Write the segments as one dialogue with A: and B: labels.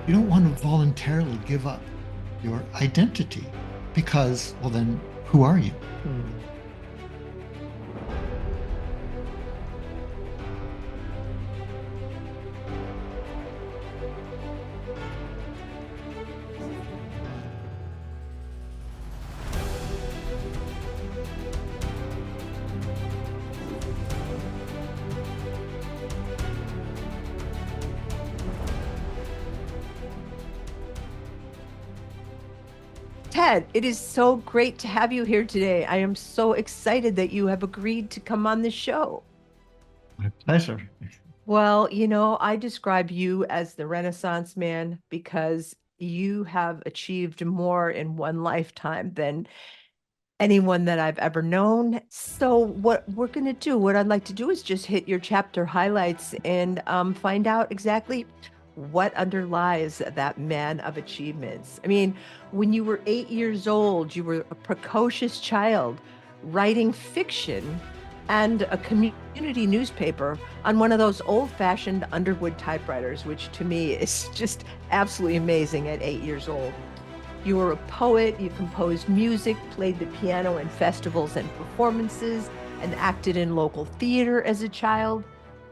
A: You don't want to voluntarily give up your identity because, well, then who are you?
B: Hmm. Ted, it is so great to have you here today. I am so excited that you have agreed to come on the show.
A: My pleasure.
B: Well, I describe you as the Renaissance man because you have achieved more in one lifetime than anyone that I've ever known. So, what we're going to do, what I'd like to do is just hit your chapter highlights and find out exactly what underlies that man of achievements. I mean, when you were 8 years old, you were a precocious child writing fiction and a community newspaper on one of those old-fashioned Underwood typewriters, which to me is just absolutely amazing at 8 years old. You were a poet, you composed music, played the piano in festivals and performances, and acted in local theater as a child.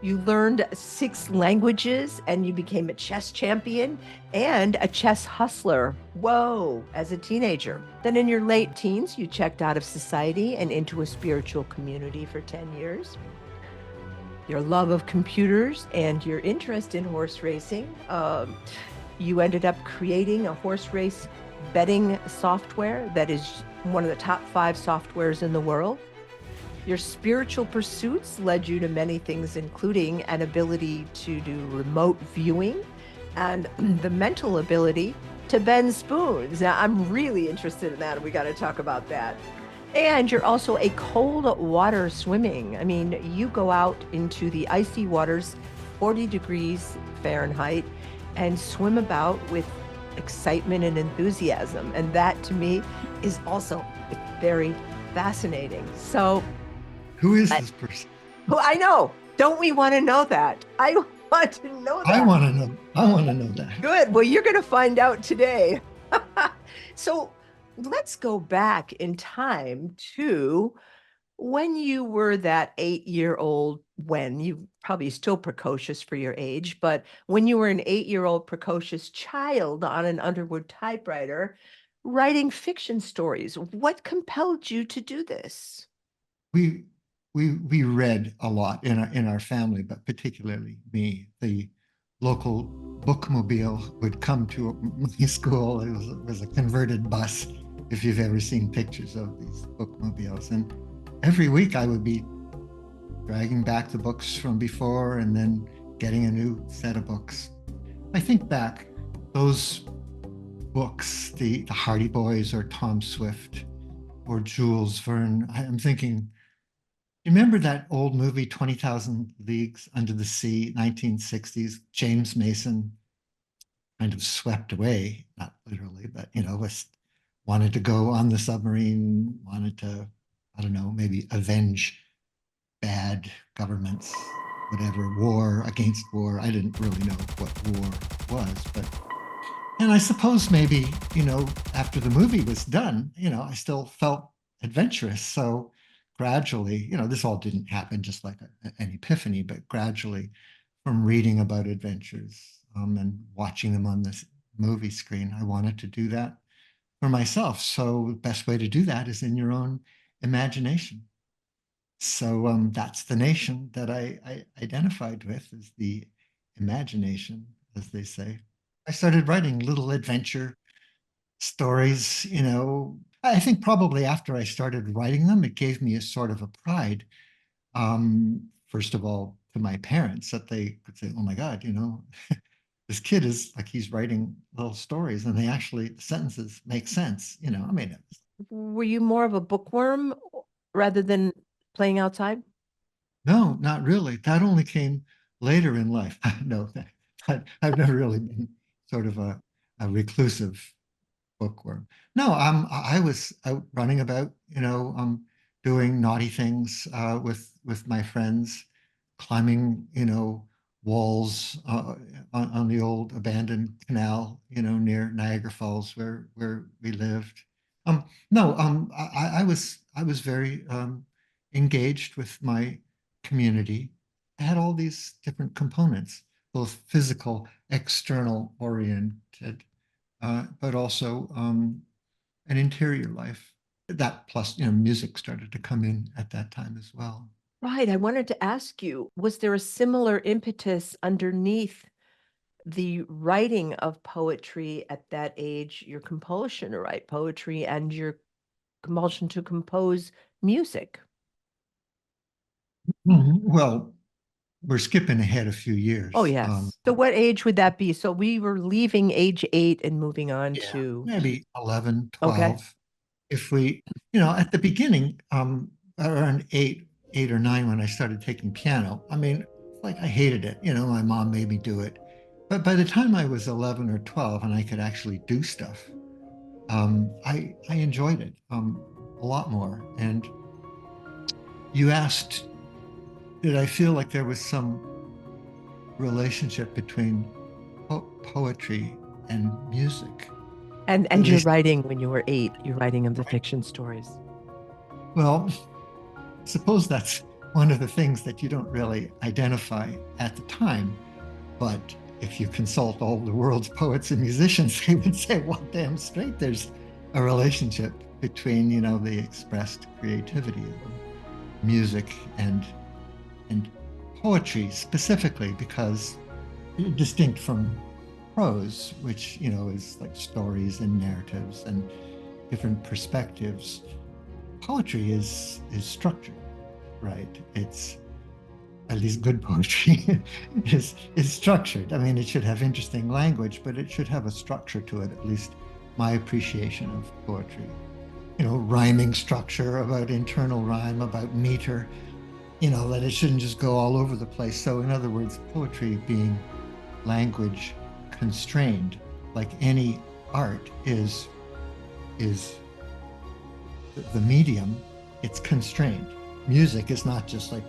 B: You learned 6 languages and you became a chess champion and a chess hustler. Whoa, as a teenager. Then in your late teens, you checked out of society and into a spiritual community for 10 years. Your love of computers and your interest in horse racing. You ended up creating a horse race betting software that is one of the top 5 softwares in the world. Your spiritual pursuits led you to many things, including an ability to do remote viewing and the mental ability to bend spoons. Now, I'm really interested in that, and we got to talk about that. And you're also a cold water swimming. I mean, you go out into the icy waters, 40 degrees Fahrenheit, and swim about with excitement and enthusiasm. And that to me is also very fascinating. So,
A: Who is
B: I,
A: this person?
B: well, I know. Don't we want to know that? I want to know
A: I
B: that.
A: want to know. I want to know that.
B: Good. Well, you're going to find out today. So let's go back in time to when you were that 8-year-old, when you probably still precocious for your age, but when you were an 8-year-old precocious child on an Underwood typewriter writing fiction stories, what compelled you to do this?
A: We we read a lot in our family, but particularly me. The local bookmobile would come to my school. It was a converted bus, if you've ever seen pictures of these bookmobiles. And every week I would be dragging back the books from before and then getting a new set of books. I think back, those books, the Hardy Boys or Tom Swift or Jules Verne, I'm thinking, you remember that old movie, 20,000 Leagues Under the Sea, 1960s? James Mason kind of swept away, not literally, but, was wanted to go on the submarine, wanted to, I don't know, maybe avenge bad governments, whatever, war against war. I didn't really know what war was, but, and I suppose maybe, after the movie was done, I still felt adventurous. So gradually, this all didn't happen just like an epiphany, but gradually from reading about adventures and watching them on this movie screen, I wanted to do that for myself. So the best way to do that is in your own imagination. So that's the nation that I identified with, is the imagination, as they say. I started writing little adventure stories, I think probably after I started writing them, it gave me a sort of a pride. First of all, to my parents, that they could say, oh my God, this kid is like, he's writing little stories and the sentences make sense. I mean,
B: Were you more of a bookworm rather than playing outside?
A: no, not really. That only came later in life. No, I've never really been sort of a reclusive bookworm. No, I was out running about, doing naughty things with my friends, climbing, walls on the old abandoned canal, near Niagara Falls where we lived. No, I was very engaged with my community. I had all these different components, both physical, external oriented, but also an interior life. That plus, music started to come in at that time as well.
B: Right. I wanted to ask you, was there a similar impetus underneath the writing of poetry at that age, your compulsion to write poetry and your compulsion to compose music?
A: Well, we're skipping ahead a few
B: Oh,
A: years.
B: yes. So what age would that be? So we were leaving age 8 and moving on
A: Yeah,
B: to,
A: maybe 11,
B: okay.
A: 12. If we, at the beginning, around eight or nine, when I started taking piano, I mean, it's like I hated it. My mom made me do it. But by the time I was 11 or 12 and I could actually do stuff, I enjoyed it a lot more. And you asked, did I feel like there was some relationship between poetry and music? At
B: And you're
A: least,
B: writing when you were 8, you're writing of the fiction stories.
A: well, suppose that's one of the things that you don't really identify at the time. But if you consult all the world's poets and musicians, they would say, well, damn straight, there's a relationship between, the expressed creativity of music and poetry specifically, because distinct from prose, which, is like stories and narratives and different perspectives. Poetry is structured, right? It's at least good poetry is structured. I mean, it should have interesting language, but it should have a structure to it. At least my appreciation of poetry. Rhyming structure, about internal rhyme, about meter. That it shouldn't just go all over the place. So, in other words, poetry being language constrained, like any art is the medium, it's constrained. Music is not just like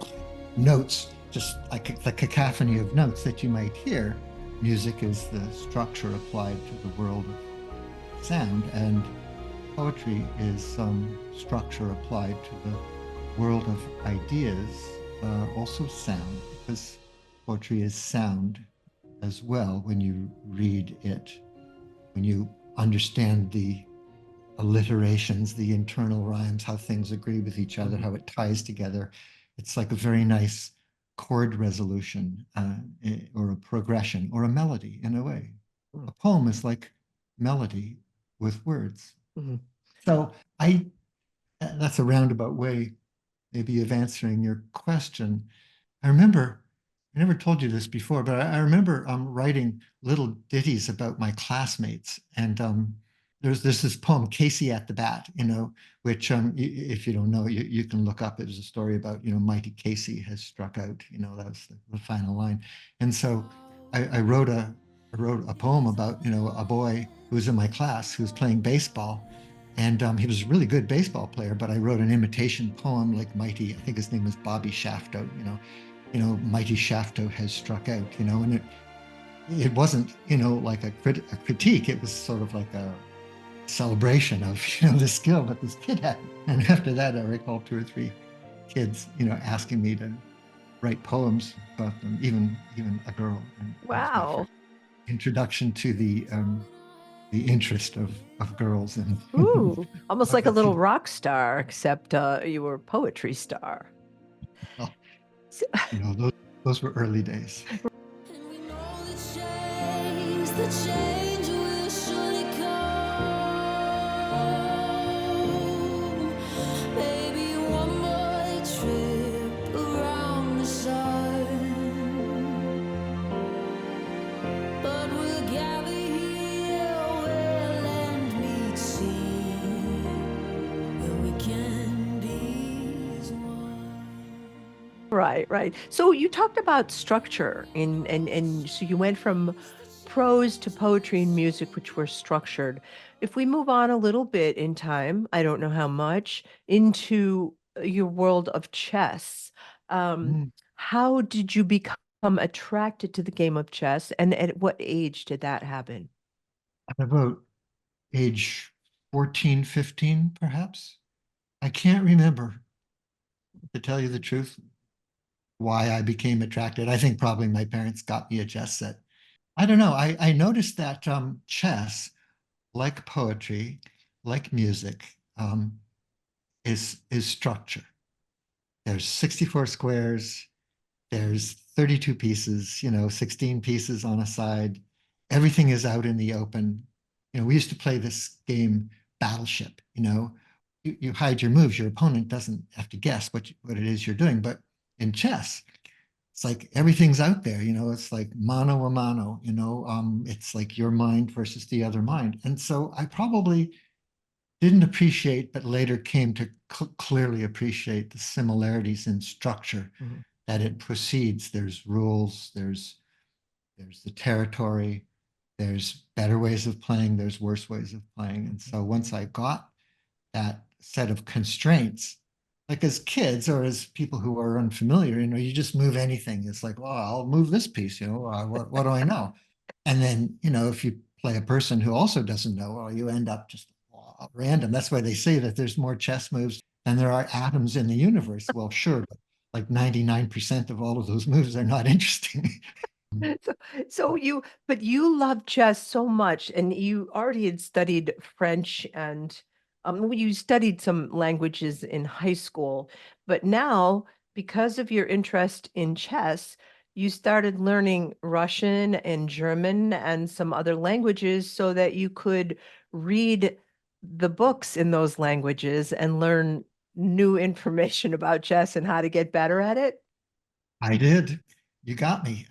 A: notes, just like the cacophony of notes that you might hear. Music is the structure applied to the world of sound, and poetry is some structure applied to the world of ideas, also sound, because poetry is sound as well when you read it, when you understand the alliterations, the internal rhymes, how things agree with each other, how it ties together. It's like a very nice chord resolution, or a progression or a melody in a way. A poem is like melody with words.
B: Mhm.
A: So that's a roundabout way maybe of answering your question. I remember, I never told you this before, but I remember writing little ditties about my classmates. And there's this poem, Casey at the Bat, which, if you don't know, you can look up. It was a story about, mighty Casey has struck out, that was the final line. And so I wrote a poem about, a boy who was in my class who was playing baseball. And he was a really good baseball player, but I wrote an imitation poem like Mighty, I think his name was Bobby Shafto, Mighty Shafto has struck out, and it wasn't, like a critique. It was sort of like a celebration of, the skill that this kid had. And after that, I recall two or three kids, asking me to write poems about them, even a girl. And that was my
B: Wow.
A: first introduction to the interest of girls and
B: Ooh, almost like a
A: let's
B: little
A: see.
B: rock star, except you were a poetry star.
A: Well,
B: So-
A: those were early days.
C: And we know the change will surely come. Maybe one more trip around the sun. But we'll gather here where land meets sea, where we can be as one.
B: Right, right. So you talked about structure and so you went from prose to poetry and music, which were structured. If we move on a little bit in time, I don't know how much, into your world of chess,
A: Mm.
B: how did you become attracted to the game of chess, and at what age did that happen?
A: At about age 14, 15, perhaps. I can't remember, to tell you the truth, why I became attracted. I think probably my parents got me a chess set. I don't know. I noticed that chess, like poetry, like music, is structure. There's 64 squares, there's 32 pieces, 16 pieces on a side. Everything is out in the open. We used to play this game, Battleship. You hide your moves. Your opponent doesn't have to guess what it is you're doing. But in chess, it's like everything's out there. It's like mano a mano. It's like your mind versus the other mind. And so I probably didn't appreciate, but later came to clearly appreciate the similarities in structure, that it proceeds. There's rules, there's the territory, there's better ways of playing, there's worse ways of playing. And so once I got that set of constraints, like as kids or as people who are unfamiliar, you just move anything. It's like, well, I'll move this piece, what do I know? And then, if you play a person who also doesn't know, well, you end up just random. That's why they say that there's more chess moves than there are atoms in the universe. Well, sure, but like 99% of all of those moves are not interesting.
B: But you love chess so much, and you already had studied French and well, you studied some languages in high school, but now, because of your interest in chess, you started learning Russian and German and some other languages so that you could read the books in those languages and learn new information about chess and how to get better at it.
A: I did. You got me.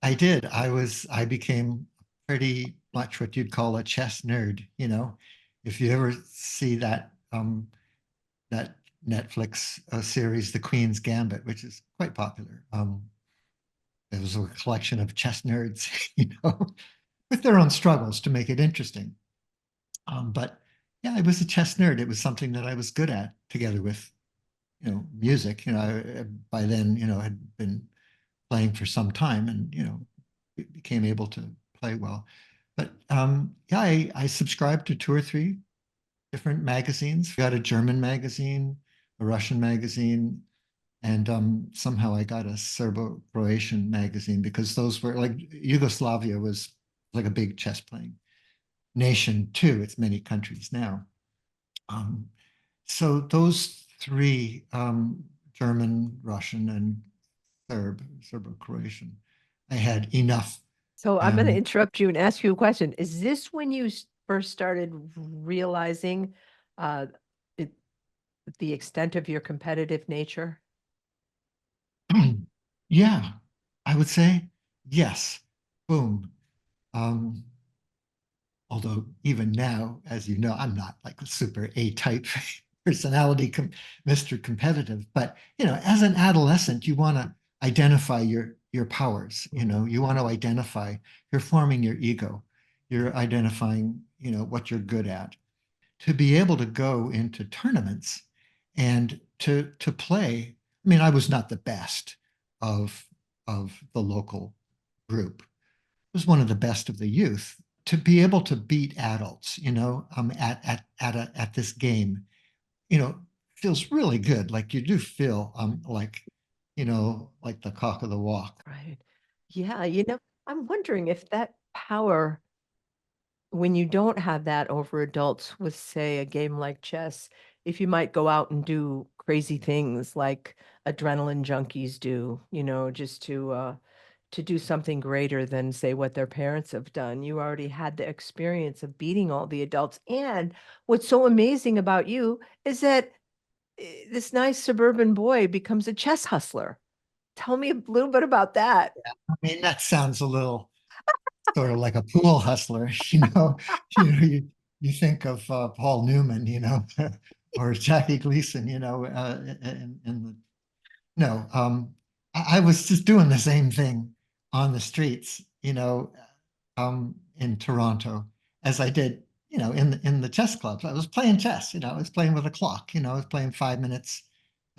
A: I did. I became pretty much what you'd call a chess nerd. If you ever see that Netflix series, The Queen's Gambit, which is quite popular. It was a collection of chess nerds, with their own struggles to make it interesting. But yeah, I was a chess nerd. It was something that I was good at, together with, music. By then, had been playing for some time, and became able to play well. But yeah, I subscribed to two or three different magazines. Got a German magazine, a Russian magazine, and somehow I got a Serbo-Croatian magazine, because those were like, Yugoslavia was like a big chess playing nation too. It's many countries now. Um, so those three, German, Russian, and Serbo-Croatian, I had enough.
B: So I'm going to
A: And
B: interrupt you and ask you a question. Is this when you first started realizing uh, it, the extent of your competitive nature?
A: yeah, I would say yes. Boom. Um, Although even now, as you know, I'm not like a super A-type personality, Mr. Competitive. But as an adolescent, you want to identify your powers. You want to identify. You're forming your ego. You're identifying, what you're good at. To be able to go into tournaments and to play. I mean, I was not the best of the local group. I was one of the best of the youth. To be able to beat adults, at this game, feels really good. Like you do feel like the cock of the walk.
B: Right. Yeah, I'm wondering if that power, when you don't have that over adults with, say, a game like chess, if you might go out and do crazy things like adrenaline junkies do, just to do something greater than, say, what their parents have done. You already had the experience of beating all the adults. And what's so amazing about you is that this nice suburban boy becomes a chess hustler. Tell me a little bit about that.
A: I mean, that sounds a little sort of like a pool hustler. You think of Paul Newman, or Jackie Gleason, in the no, I was just doing the same thing on the streets, in Toronto, as I did, in the chess clubs. I was playing chess, I was playing with a clock, I was playing 5 minutes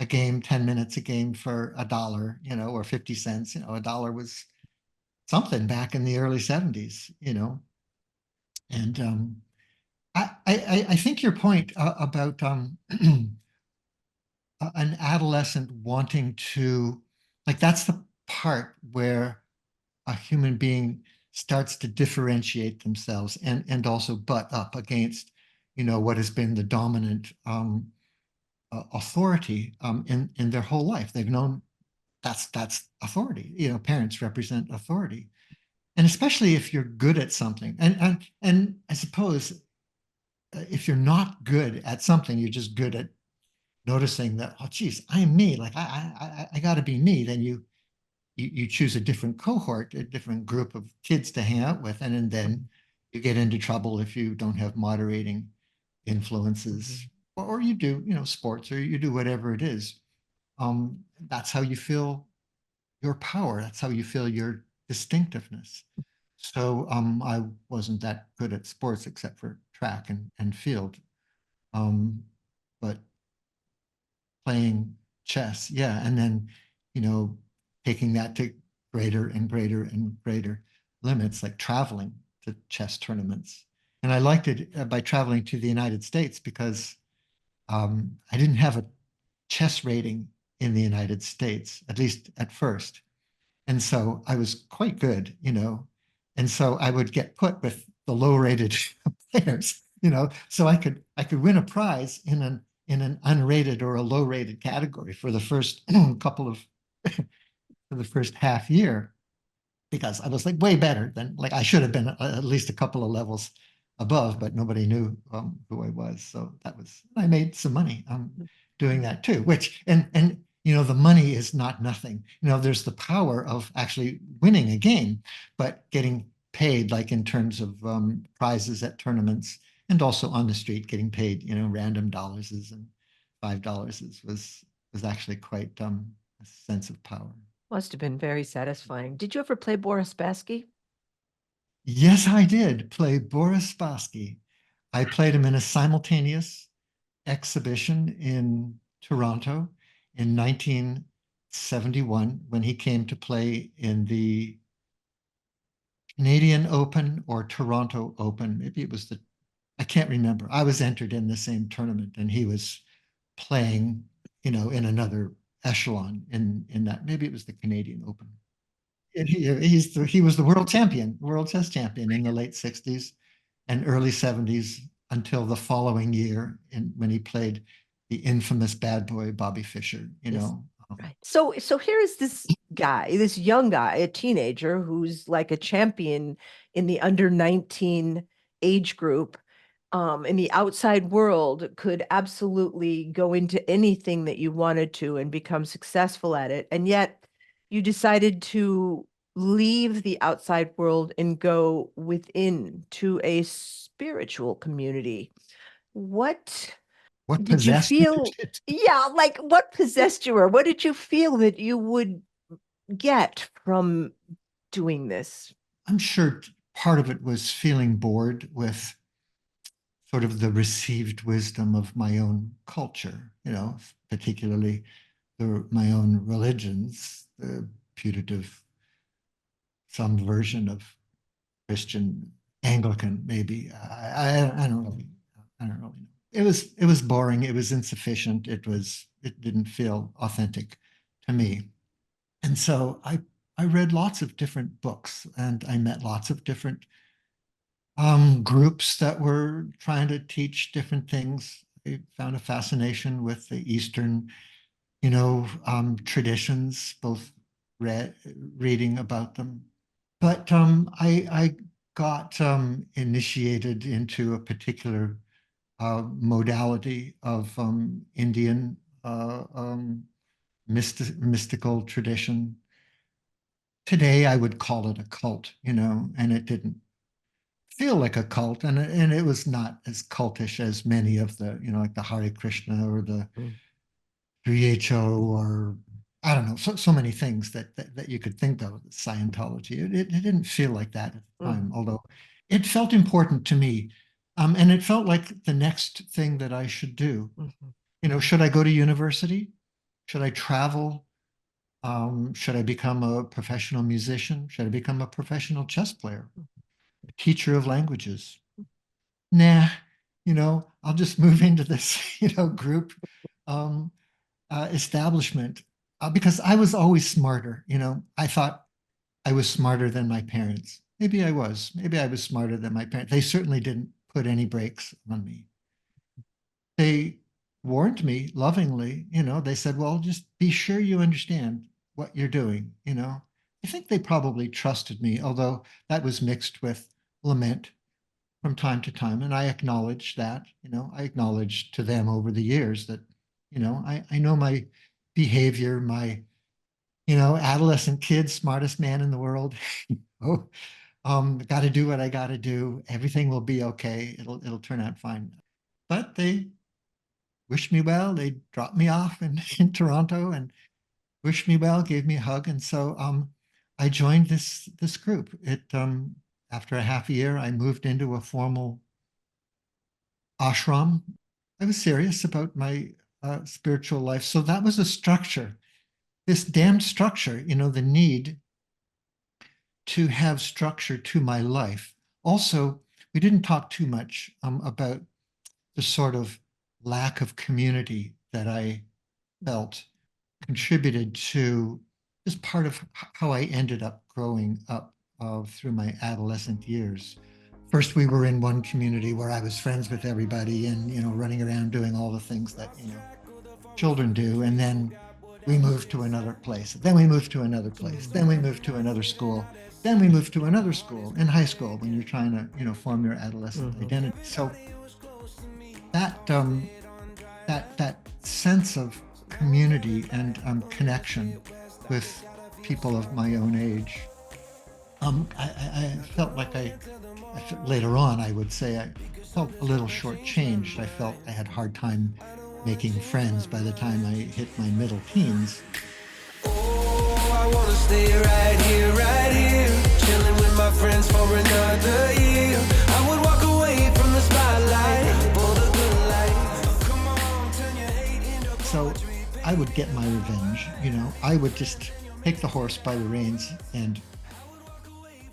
A: a game, 10 minutes a game for $1, or 50 cents. $1 was something back in the early 70s. And I think your point about an adolescent wanting to, like, that's the part where a human being starts to differentiate themselves and also butt up against, what has been the dominant authority in their whole life. They've known that's authority. Parents represent authority, and especially if you're good at something. And I suppose if you're not good at something, you're just good at noticing that, oh, geez, I'm me. Like I got to be me. Then you choose a different cohort, a different group of kids to hang out with, and then you get into trouble if you don't have moderating influences, or you do, sports, or you do whatever it is. That's how you feel your power. That's how you feel your distinctiveness. So I wasn't that good at sports except for track and field. But playing chess, yeah, and then, taking that to greater and greater and greater limits, like traveling to chess tournaments. And I liked it by traveling to the United States because I didn't have a chess rating in the United States, at least at first. And so I was quite good, and so I would get put with the low-rated players, so I could win a prize in an unrated or a low-rated category for the first couple of for the first half year, because I was like way better than, like, I should have been at least a couple of levels above, but nobody knew who I was. So I made some money doing that too, which, and the money is not nothing. There's the power of actually winning a game, but getting paid, like in terms of prizes at tournaments, and also on the street getting paid, random dollars and $5 was actually quite a sense of power.
B: Must have been very satisfying. Did you ever play Boris Spassky?
A: Yes, I did play Boris Spassky. I played him in a simultaneous exhibition in Toronto in 1971 when he came to play in the Canadian Open or Toronto Open. Maybe it was I can't remember. I was entered in the same tournament and he was playing, in another echelon in that. Maybe it was the Canadian Open. And he was the world champion, world chess champion in the late 60s and early 70s until the following year when he played the infamous bad boy Bobby Fischer,
B: Yes. Right. So here is this guy, this young guy, a teenager who's like a champion in the under 19 age group. In the outside world, could absolutely go into anything that you wanted to and become successful at it. And yet you decided to leave the outside world and go within to a spiritual community. What
A: What
B: did you
A: possessed me?
B: feel? Yeah, like what possessed you, or what did you feel that you would get from doing this?
A: I'm sure part of it was feeling bored with sort of the received wisdom of my own culture, particularly my own religions, the putative, some version of Christian, Anglican, maybe. I don't really know. It was boring. It was insufficient. It didn't feel authentic to me. And so I read lots of different books and I met lots of different groups that were trying to teach different things. I found a fascination with the Eastern, traditions, both reading about them. But I got initiated into a particular modality of Indian mystical tradition. Today, I would call it a cult, and it didn't feel like a cult, and it was not as cultish as many of the, like the Hare Krishna or the 3HO, or I don't know, so many things that you could think of, Scientology. It didn't feel like that at the time, although it felt important to me. And it felt like the next thing that I should do. Should I go to university? Should I travel? Should I become a professional musician? Should I become a professional chess player? A teacher of languages? Nah, I'll just move into this, group um, establishment because I was always smarter. I thought I was smarter than my parents. Maybe I was. Maybe I was smarter than my parents. They certainly didn't put any brakes on me. They warned me lovingly. They said, well, just be sure you understand what you're doing. I think they probably trusted me, although that was mixed with lament from time to time. And I acknowledge that, I acknowledged to them over the years that, I know my behavior, my, adolescent kid, smartest man in the world. Oh, got to do what I got to do. Everything will be okay. It'll turn out fine. But they wished me well. They dropped me off in Toronto and wished me well, gave me a hug. And so I joined this group. After a half a year, I moved into a formal ashram. I was serious about my spiritual life. So that was a structure. This damned structure, the need to have structure to my life. Also, we didn't talk too much about the sort of lack of community that I felt contributed to just part of how I ended up growing up through my adolescent years. First, we were in one community where I was friends with everybody and, running around doing all the things that, children do. And then we moved to another place. Then we moved to another place. Then we moved to another school. Then we moved to another school in high school when you're trying to, form your adolescent identity. So that sense of community and connection with people of my own age, I felt like later on, I would say I felt a little shortchanged. I felt I had a hard time making friends by the time I hit my middle teens.
C: Oh, I wanna stay right here, chilling with my friends for another year. I would walk away from the spotlight for the good life. Come on, turn your hate into.
A: So I would get my revenge, I would just take the horse by the reins and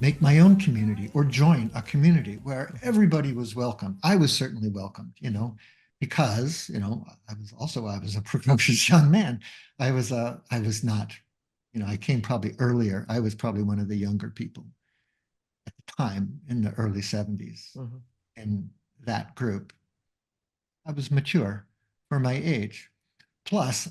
A: make my own community or join a community where everybody was welcome. I was certainly welcomed, because, I was a precocious young man. I was not, I came probably earlier. I was probably one of the younger people at the time in the early 70s in that group. I was mature for my age. Plus,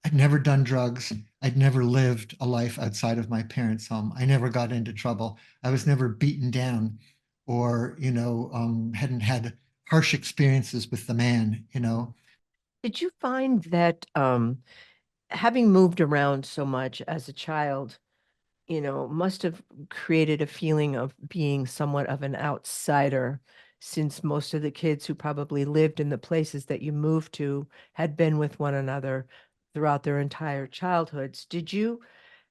A: I'd never done drugs. I'd never lived a life outside of my parents' home. I never got into trouble. I was never beaten down or, hadn't had harsh experiences with the man,
B: Did you find that having moved around so much as a child, must have created a feeling of being somewhat of an outsider, since most of the kids who probably lived in the places that you moved to had been with one another throughout their entire childhoods? Did you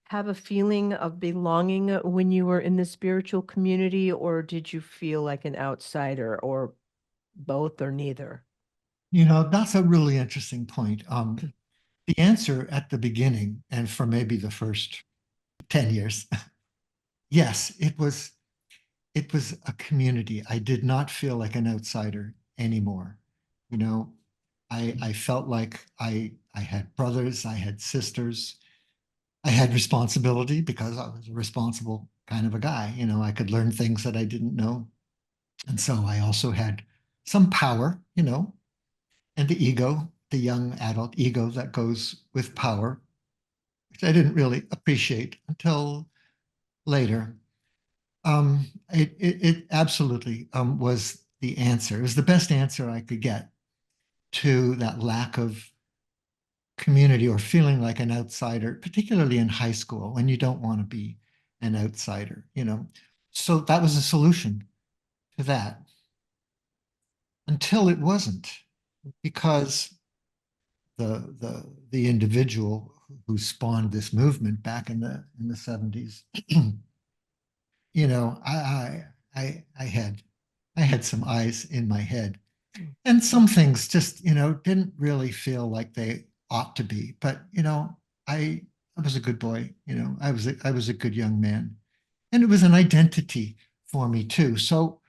B: have a feeling of belonging when you were in the spiritual community, or did you feel like an outsider, or both, or neither?
A: That's a really interesting point. The answer at the beginning and for maybe the first 10 years, yes, it was a community. I did not feel like an outsider anymore. I felt like I had brothers, I had sisters, I had responsibility because I was a responsible kind of a guy. I could learn things that I didn't know. And so I also had some power, and the ego, the young adult ego that goes with power, which I didn't really appreciate until later. It absolutely was the answer. It was the best answer I could get to that lack of community or feeling like an outsider, particularly in high school when you don't want to be an outsider, So that was a solution to that until it wasn't, because the individual who spawned this movement back in the 70s, I had some eyes in my head, and some things just didn't really feel like they ought to be. But, I was a good boy, I was a good young man. And it was an identity for me too. So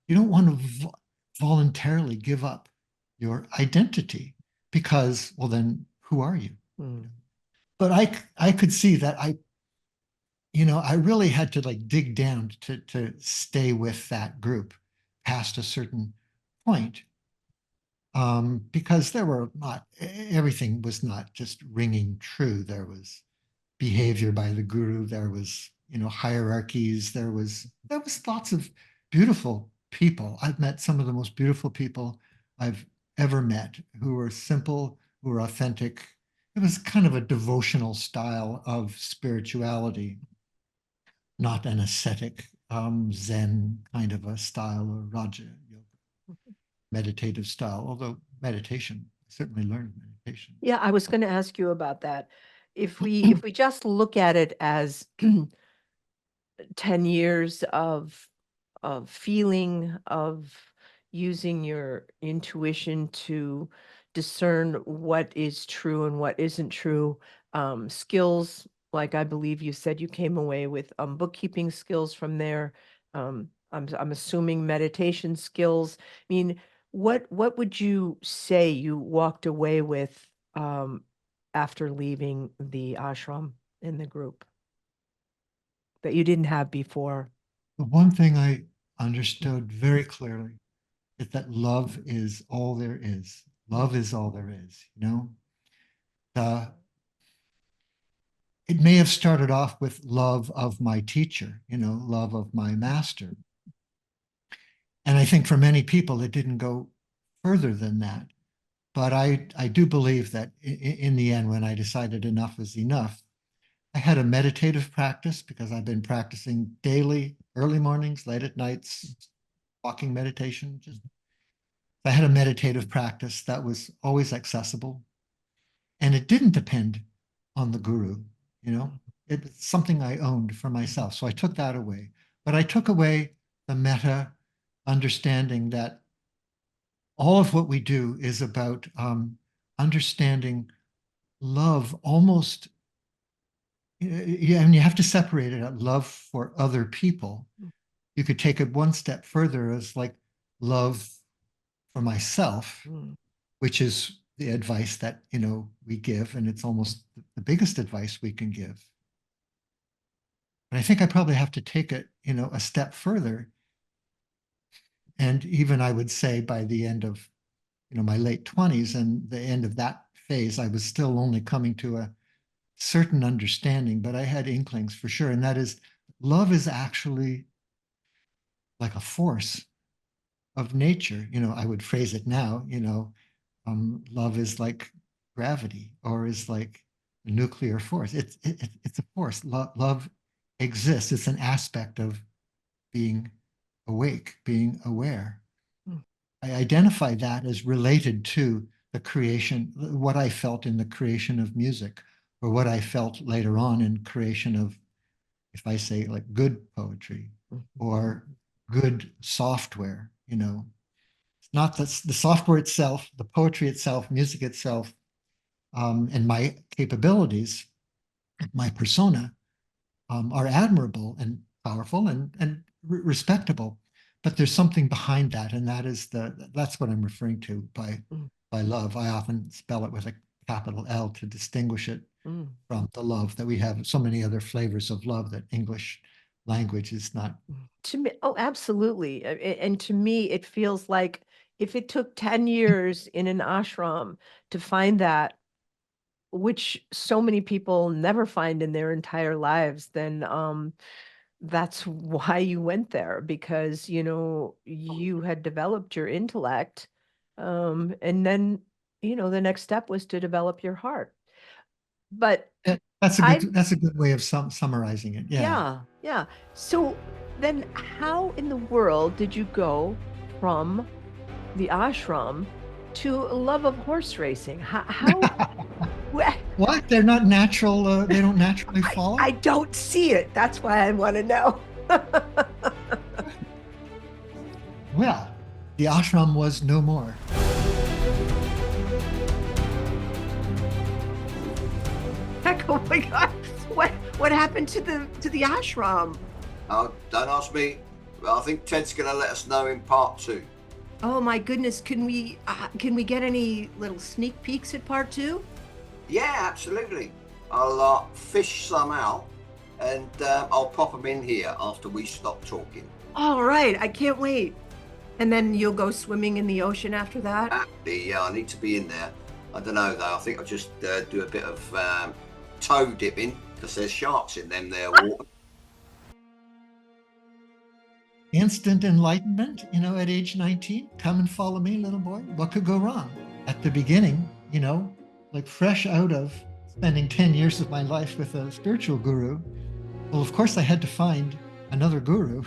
A: you don't want to voluntarily give up your identity because, well, then who are you? But I could see that I really had to like dig down to stay with that group past a certain point. Because everything was not just ringing true. There was behavior by the guru. There was, hierarchies. There was lots of beautiful people. I've met some of the most beautiful people I've ever met, who were simple, who were authentic. It was kind of a devotional style of spirituality, not an ascetic, Zen kind of a style, or Raja yoga, meditative style, although meditation, I certainly learned meditation.
B: Yeah, I was going to ask you about that. If we just look at it as 10 years of feeling, of using your intuition to discern what is true and what isn't true, skills, like I believe you said you came away with bookkeeping skills from there. I'm assuming meditation skills. I mean, what would you say you walked away with after leaving the ashram in the group that you didn't have before?
A: The one thing I understood very clearly is that love is all there is. Love is all there is, It may have started off with love of my teacher, love of my master. And I think for many people, it didn't go further than that. But I do believe that in the end, when I decided enough was enough, I had a meditative practice because I've been practicing daily, early mornings, late at nights, walking meditation. I had a meditative practice that was always accessible. And it didn't depend on the guru, It's something I owned for myself. So I took that away. But I took away the meta understanding that all of what we do is about understanding love almost, and you have to separate it out, love for other people. You could take it one step further as like love for myself, which is the advice that, we give, and it's almost the biggest advice we can give. But I think I probably have to take it, a step further. And even I would say by the end of, my late 20s and the end of that phase, I was still only coming to a certain understanding, but I had inklings for sure. And that is, love is actually like a force of nature. I would phrase it now, love is like gravity, or is like a nuclear force. It's a force. Love exists. It's an aspect of being awake, being aware. I identify that as related to the creation, what I felt in the creation of music, or what I felt later on in creation of, if I say like good poetry or good software, It's not the software itself, the poetry itself, music itself, and my capabilities, my persona, are admirable and powerful and respectable. But there's something behind that, and that's what I'm referring to by love. I often spell it with a capital L to distinguish it from the love that we have. So many other flavors of love that English language is not.
B: To me, oh, absolutely. And to me, it feels like if it took 10 years in an ashram to find that, which so many people never find in their entire lives, then that's why you went there, because you had developed your intellect, and then the next step was to develop your heart. But
A: That's a good way of summarizing it.
B: yeah. So then how in the world did you go from the ashram to a love of horse racing? How
A: What? They're not natural. They don't naturally follow?
B: I don't see it. That's why I want to know.
A: Well, the ashram was no more.
B: Oh my God. What happened to the ashram?
D: Oh, don't ask me. Well, I think Ted's going to let us know in part 2.
B: Oh my goodness, can we get any little sneak peeks at part 2?
D: Yeah, absolutely. I'll fish some out and I'll pop them in here after we stop talking.
B: All right, I can't wait. And then you'll go swimming in the ocean after that?
D: Yeah, I need to be in there. I don't know though, I think I'll just do a bit of toe dipping because there's sharks in them there water.
A: Instant enlightenment, at age 19. Come and follow me, little boy. What could go wrong? At the beginning, like fresh out of spending 10 years of my life with a spiritual guru, well, of course I had to find another guru,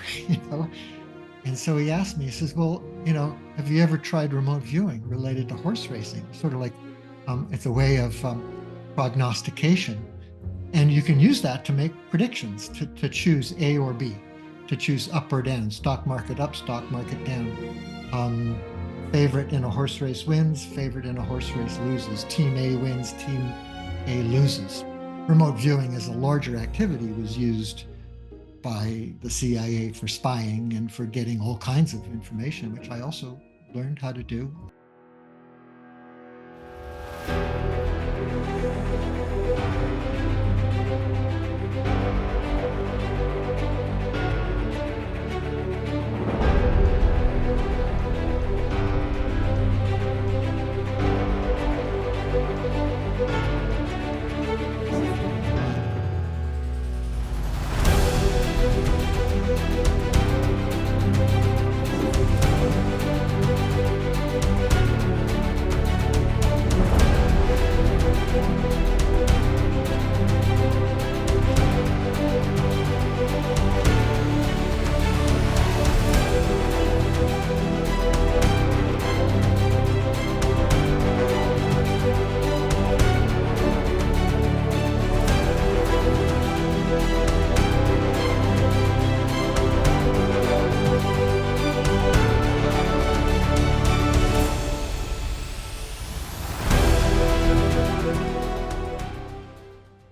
A: And so he asked me, he says, well, have you ever tried remote viewing related to horse racing? Sort of like it's a way of prognostication. And you can use that to make predictions, to choose A or B, to choose up or down, stock market up, stock market down. Favorite in a horse race wins, favorite in a horse race loses. Team A wins, team A loses. Remote viewing as a larger activity was used by the CIA for spying and for getting all kinds of information, which I also learned how to do.